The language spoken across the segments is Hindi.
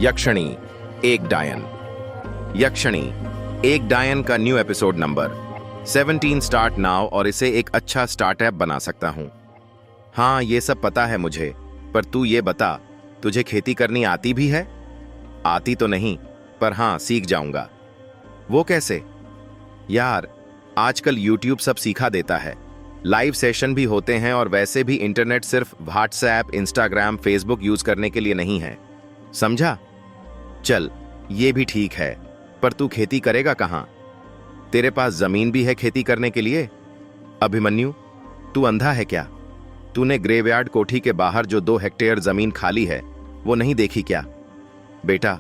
यक्षिणी एक डायन। यक्षिणी एक डायन का new episode number 17 start now और इसे एक अच्छा स्टार्टअप बना सकता हूं। हाँ, ये सब पता है मुझे, पर तू ये बता, तुझे खेती करनी आती भी है? आती तो नहीं, पर हाँ सीख जाऊंगा। वो कैसे? यार, आजकल YouTube सब सिखा देता है, लाइव सेशन भी होते हैं, और वैसे भी इंटरनेट सिर्फ व्हाट्सएप, इंस्टाग्राम, फेसबुक यूज करने के लिए नहीं है, समझा? चल, ये भी ठीक है, पर तू खेती करेगा कहाँ? तेरे पास जमीन भी है खेती करने के लिए? अभिमन्यु, तू अंधा है क्या? तूने ग्रेवयार्ड कोठी के बाहर जो 2 हेक्टेयर जमीन खाली है, वो नहीं देखी क्या? बेटा,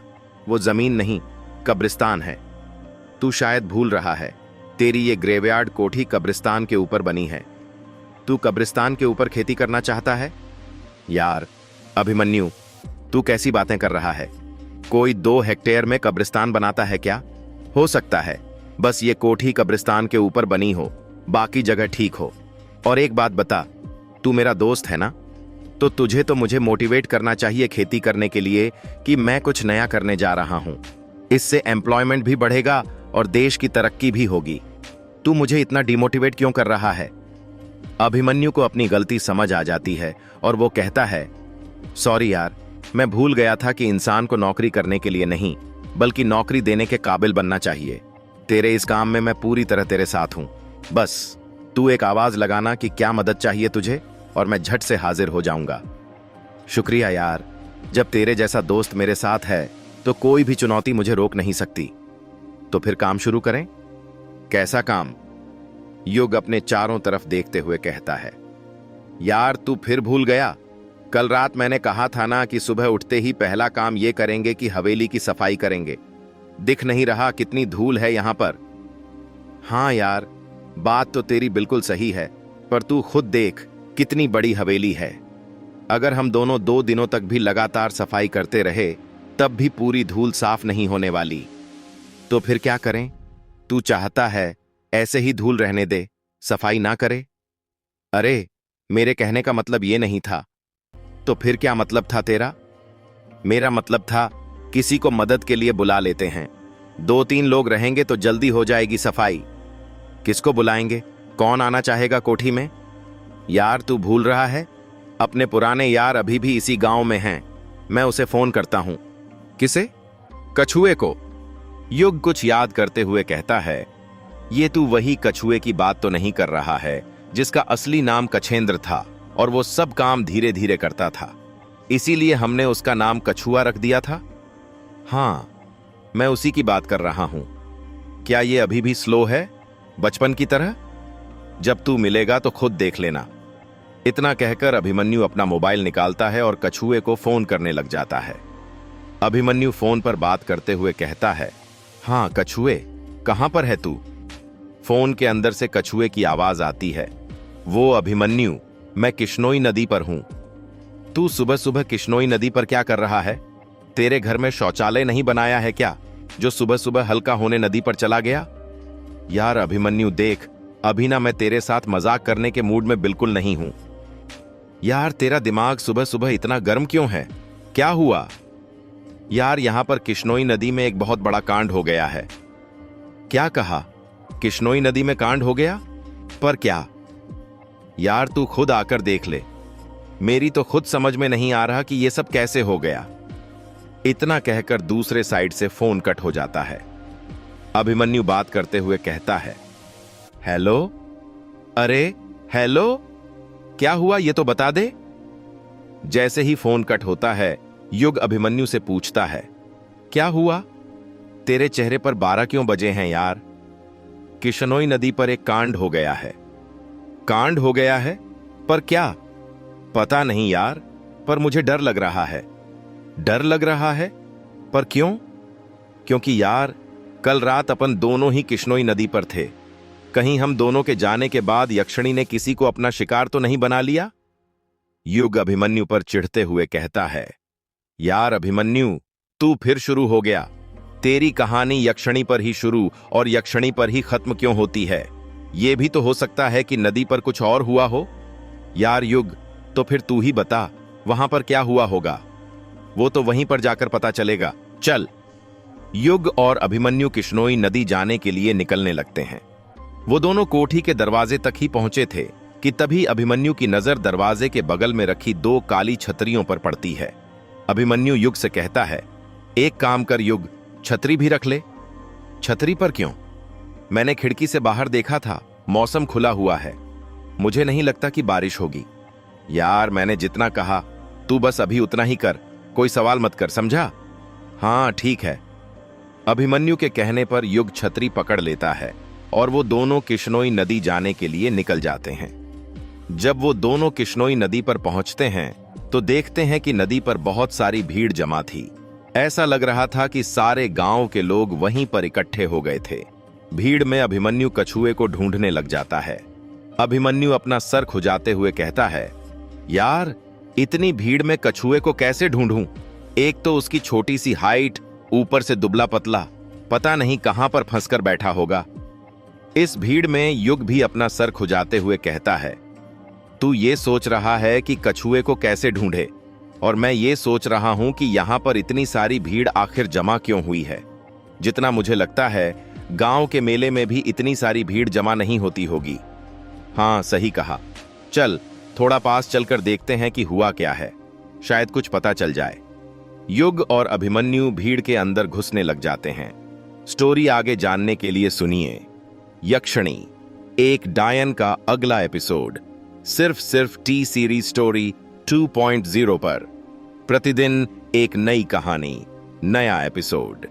वो जमीन नहीं, कब्रिस्तान है। तू शायद भूल रहा है, तेरी ये ग्रेवयार्ड कोठी कब्रिस्तान के ऊपर बनी है। तू कब्रिस्तान के ऊपर खेती करना चाहता है? यार अभिमन्यु, तू कैसी बातें कर रहा है? कोई 2 हेक्टेयर में कब्रिस्तान बनाता है क्या? हो सकता है बस ये कोठी कब्रिस्तान के ऊपर बनी हो, बाकी जगह ठीक हो। और एक बात बता, तू मेरा दोस्त है ना, तो तुझे तो मुझे मोटिवेट करना चाहिए खेती करने के लिए कि मैं कुछ नया करने जा रहा हूं। इससे एम्प्लॉयमेंट भी बढ़ेगा और देश की तरक्की भी होगी। तू मुझे इतना डिमोटिवेट क्यों कर रहा है? अभिमन्यु को अपनी गलती समझ आ जाती है और वो कहता है, सॉरी यार, मैं भूल गया था कि इंसान को नौकरी करने के लिए नहीं, बल्कि नौकरी देने के काबिल बनना चाहिए। तेरे इस काम में मैं पूरी तरह तेरे साथ हूं। बस तू एक आवाज लगाना कि क्या मदद चाहिए तुझे, और मैं झट से हाजिर हो जाऊंगा। शुक्रिया यार, जब तेरे जैसा दोस्त मेरे साथ है तो कोई भी चुनौती मुझे रोक नहीं सकती। तो फिर काम शुरू करें? कैसा काम? युग अपने चारों तरफ देखते हुए कहता है, यार तू फिर भूल गया? कल रात मैंने कहा था ना कि सुबह उठते ही पहला काम ये करेंगे कि हवेली की सफाई करेंगे। दिख नहीं रहा कितनी धूल है यहां पर? हाँ यार, बात तो तेरी बिल्कुल सही है, पर तू खुद देख कितनी बड़ी हवेली है। अगर हम दोनों 2 दिनों तक भी लगातार सफाई करते रहे, तब भी पूरी धूल साफ नहीं होने वाली। तो फिर क्या करें? तू चाहता है ऐसे ही धूल रहने दे, सफाई ना करे? अरे, मेरे कहने का मतलब ये नहीं था। तो फिर क्या मतलब था तेरा? मेरा मतलब था किसी को मदद के लिए बुला लेते हैं। 2-3 लोग रहेंगे तो जल्दी हो जाएगी सफाई। किसको बुलाएंगे? कौन आना चाहेगा कोठी में? यार तू भूल रहा है, अपने पुराने यार अभी भी इसी गांव में हैं। मैं उसे फोन करता हूं। किसे? कछुए को। युग कुछ याद करते हुए कहता है, ये तू वही कछुए की बात तो नहीं कर रहा है जिसका असली नाम कछेंद्र था और वो सब काम धीरे धीरे करता था, इसीलिए हमने उसका नाम कछुआ रख दिया था? हाँ, मैं उसी की बात कर रहा हूं। क्या ये अभी भी स्लो है, बचपन की तरह? जब तू मिलेगा तो खुद देख लेना। इतना कहकर अभिमन्यु अपना मोबाइल निकालता है और कछुए को फोन करने लग जाता है। अभिमन्यु फोन पर बात करते हुए कहता है, हाँ कछुए, कहां पर है तू? फोन के अंदर से कछुए की आवाज आती है, वो अभिमन्यु, मैं किश्नोई नदी पर हूं। तू सुबह सुबह किश्नोई नदी पर क्या कर रहा है? तेरे घर में शौचालय नहीं बनाया है क्या, जो सुबह सुबह हल्का होने नदी पर चला गया? यार अभिमन्यु देख, अभी ना मैं तेरे साथ मजाक करने के मूड में बिल्कुल नहीं हूं। यार तेरा दिमाग सुबह सुबह इतना गर्म क्यों है? क्या हुआ? यार यहां पर किश्नोई नदी में एक बहुत बड़ा कांड हो गया है। क्या कहा? किश्नोई नदी में कांड हो गया? पर क्या? यार तू खुद आकर देख ले, मेरी तो खुद समझ में नहीं आ रहा कि ये सब कैसे हो गया। इतना कहकर दूसरे साइड से फोन कट हो जाता है। अभिमन्यु बात करते हुए कहता है, हेलो? अरे हेलो, क्या हुआ ये तो बता दे। जैसे ही फोन कट होता है, युग अभिमन्यु से पूछता है, क्या हुआ? तेरे चेहरे पर 12 क्यों बजे हैं यार? किश्नोई नदी पर एक कांड हो गया है। कांड हो गया है? पर क्या? पता नहीं यार, पर मुझे डर लग रहा है। डर लग रहा है? पर क्यों? क्योंकि यार कल रात अपन दोनों ही किश्नोई नदी पर थे। कहीं हम दोनों के जाने के बाद यक्षिणी ने किसी को अपना शिकार तो नहीं बना लिया? युग अभिमन्यु पर चिढ़ते हुए कहता है, यार अभिमन्यु, तू फिर शुरू हो गया। तेरी कहानी यक्षिणी पर ही शुरू और यक्षिणी पर ही खत्म क्यों होती है? यह भी तो हो सकता है कि नदी पर कुछ और हुआ हो। यार युग, तो फिर तू ही बता, वहां पर क्या हुआ होगा? वो तो वहीं पर जाकर पता चलेगा। चल। युग और अभिमन्यु किश्नोई नदी जाने के लिए निकलने लगते हैं। वो दोनों कोठी के दरवाजे तक ही पहुंचे थे कि तभी अभिमन्यु की नजर दरवाजे के बगल में रखी 2 काली छतरियों पर पड़ती है। अभिमन्यु युग से कहता है, एक काम कर युग, छतरी भी रख ले। छतरी पर क्यों? मैंने खिड़की से बाहर देखा था, मौसम खुला हुआ है, मुझे नहीं लगता कि बारिश होगी। यार मैंने जितना कहा तू बस अभी उतना ही कर, कोई सवाल मत कर, समझा? हाँ ठीक है। अभिमन्यु के कहने पर युग छतरी पकड़ लेता है और वो दोनों किश्नोई नदी जाने के लिए निकल जाते हैं। जब वो दोनों किश्नोई नदी पर पहुंचते हैं तो देखते हैं कि नदी पर बहुत सारी भीड़ जमा थी। ऐसा लग रहा था कि सारे गांव के लोग वहीं पर इकट्ठे हो गए थे। भीड़ में अभिमन्यु कछुए को ढूंढने लग जाता है। अभिमन्यु अपना सर खुजाते हुए कहता है, यार इतनी भीड़ में कछुए को कैसे ढूंढूं? एक तो उसकी छोटी सी हाइट, ऊपर से दुबला पतला, पता नहीं कहां पर फंसकर बैठा होगा। इस भीड़ में युग भी अपना सर खुजाते हुए कहता है, तू ये सोच रहा है कि कछुए को कैसे ढूंढे, और मैं ये सोच रहा हूं कि यहां पर इतनी सारी भीड़ आखिर जमा क्यों हुई है। जितना मुझे लगता है गांव के मेले में भी इतनी सारी भीड़ जमा नहीं होती होगी। हाँ सही कहा, चल थोड़ा पास चलकर देखते हैं कि हुआ क्या है, शायद कुछ पता चल जाए। युग और अभिमन्यु भीड़ के अंदर घुसने लग जाते हैं। स्टोरी आगे जानने के लिए सुनिए यक्षिणी एक डायन का अगला एपिसोड सिर्फ टी सीरीज स्टोरी 2.0 पर। प्रतिदिन एक नई कहानी, नया एपिसोड।